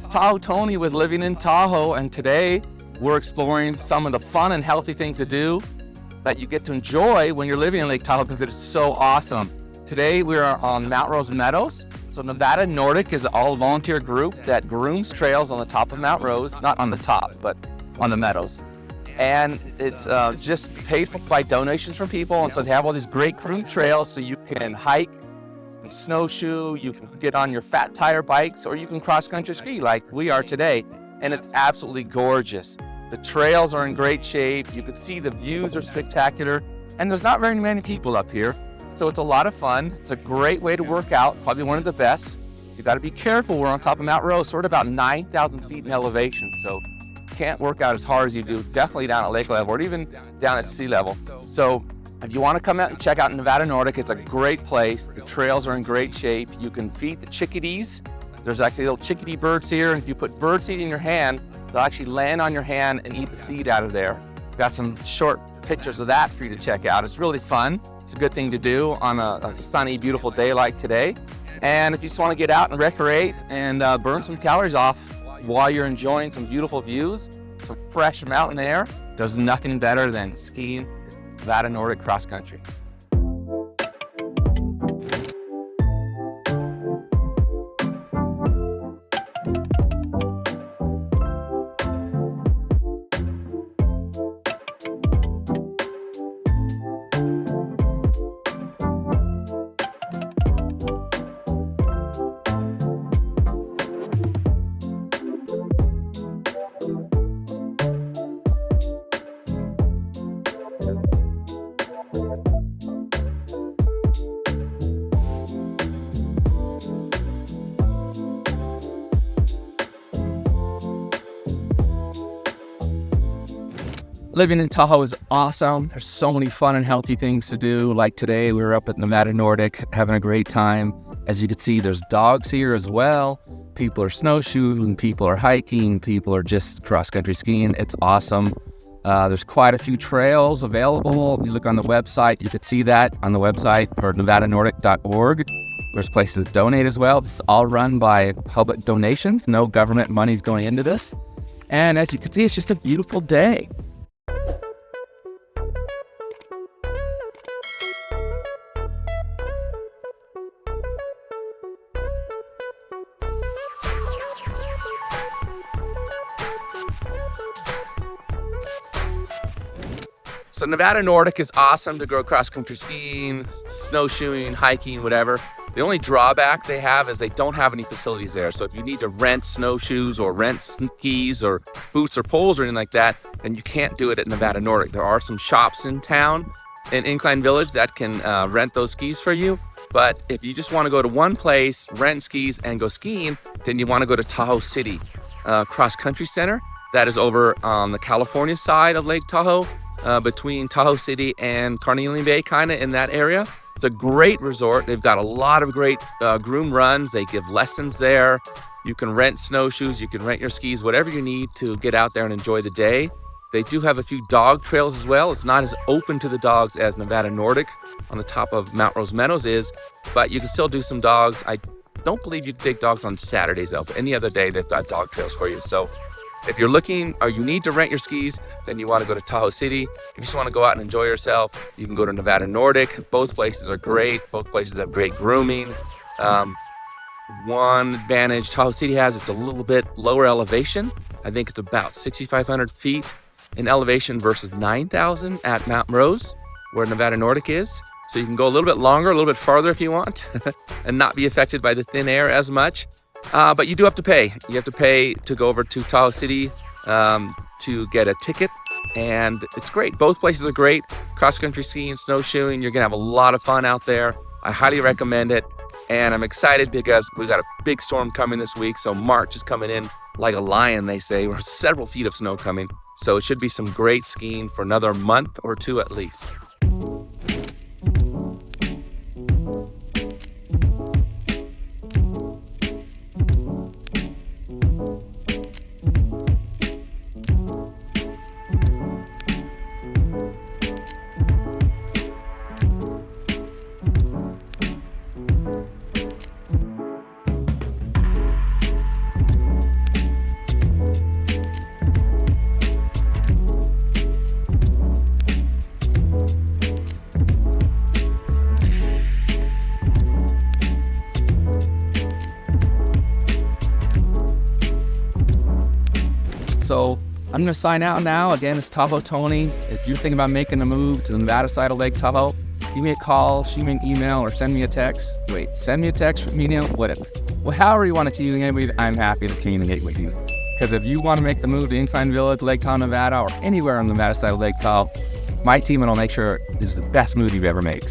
It's Tahoe Tony with Living in Tahoe, and today we're exploring some of the fun and healthy things to do that you get to enjoy when you're living in Lake Tahoe because it is so awesome. Today we are on Mount Rose Meadows. So Nevada Nordic is an all-volunteer group that grooms trails on the top of Mount Rose, not on the top, but on the Meadows. And it's just paid for by donations from people, and so they have all these great groomed trails so you can hike, snowshoe, you can get on your fat tire bikes, or you can cross-country ski like we are today, and it's absolutely gorgeous. The trails are in great shape, you can see the views are spectacular, and there's not very many people up here, so it's a lot of fun. It's a great way to work out, probably one of the best. You got to be careful, we're on top of Mount Rose, so we're at about 9,000 feet in elevation, so you can't work out as hard as you do, definitely down at lake level, or even down at sea level. So if you want to come out and check out Nevada Nordic, it's a great place. The trails are in great shape. You can feed the chickadees. There's actually little chickadee birds here, and if you put birdseed in your hand, they'll actually land on your hand and eat the seed out of there. Got some short pictures of that for you to check out. It's really fun. It's a good thing to do on a sunny, beautiful day like today. And if you just want to get out and recreate and burn some calories off while you're enjoying some beautiful views, some fresh mountain air, there's nothing better than skiing Nevada Nordic cross country. Living in Tahoe is awesome. There's so many fun and healthy things to do. Like today, we were up at Nevada Nordic having a great time. As you can see, there's dogs here as well. People are snowshoeing, people are hiking, people are just cross-country skiing. It's awesome. There's quite a few trails available. If you look on the website, you can see that on the website or nevadanordic.org. There's places to donate as well. It's all run by public donations. No government money's going into this. And as you can see, it's just a beautiful day. So Nevada Nordic is awesome to go cross-country skiing, snowshoeing, hiking, whatever. The only drawback they have is they don't have any facilities there. So if you need to rent snowshoes or rent skis or boots or poles or anything like that, then you can't do it at Nevada Nordic. There are some shops in town in Incline Village that can rent those skis for you. But if you just want to go to one place, rent skis, and go skiing, then you want to go to Tahoe City Cross Country Center. That is over on the California side of Lake Tahoe. Between Tahoe City and Carnelian Bay, kind of in that area. It's a great resort. They've got a lot of great groom runs. They give lessons there. You can rent snowshoes, you can rent your skis, whatever you need to get out there and enjoy the day. They do have a few dog trails as well. It's not as open to the dogs as Nevada Nordic on the top of Mount Rose Meadows is, but you can still do some dogs. I don't believe you can take dogs on Saturdays though, but any other day they've got dog trails for you. So if you're looking or you need to rent your skis, then you want to go to Tahoe City. If you just want to go out and enjoy yourself, you can go to Nevada Nordic. Both places are great. Both places have great grooming. One advantage Tahoe City has, it's a little bit lower elevation. I think it's about 6,500 feet in elevation versus 9,000 at Mount Rose, where Nevada Nordic is. So you can go a little bit longer, a little bit farther if you want, and not be affected by the thin air as much. But you do have to pay. You have to pay to go over to Tahoe City to get a ticket, and it's great. Both places are great. Cross-country skiing, snowshoeing, you're gonna have a lot of fun out there. I highly recommend it, and I'm excited because we've got a big storm coming this week, so March is coming in like a lion, they say. We're several feet of snow coming, so it should be some great skiing for another month or two at least. So I'm going to sign out now. Again, it's Tahoe Tony. If you're thinking about making a move to the Nevada side of Lake Tahoe, give me a call, shoot me an email, or send me a text. Send me a text, email, whatever. Well, however you want to communicate with me, I'm happy to communicate with you. Because if you want to make the move to Incline Village, Lake Tahoe, Nevada, or anywhere on the Nevada side of Lake Tahoe, my team will make sure it is the best move you've ever made.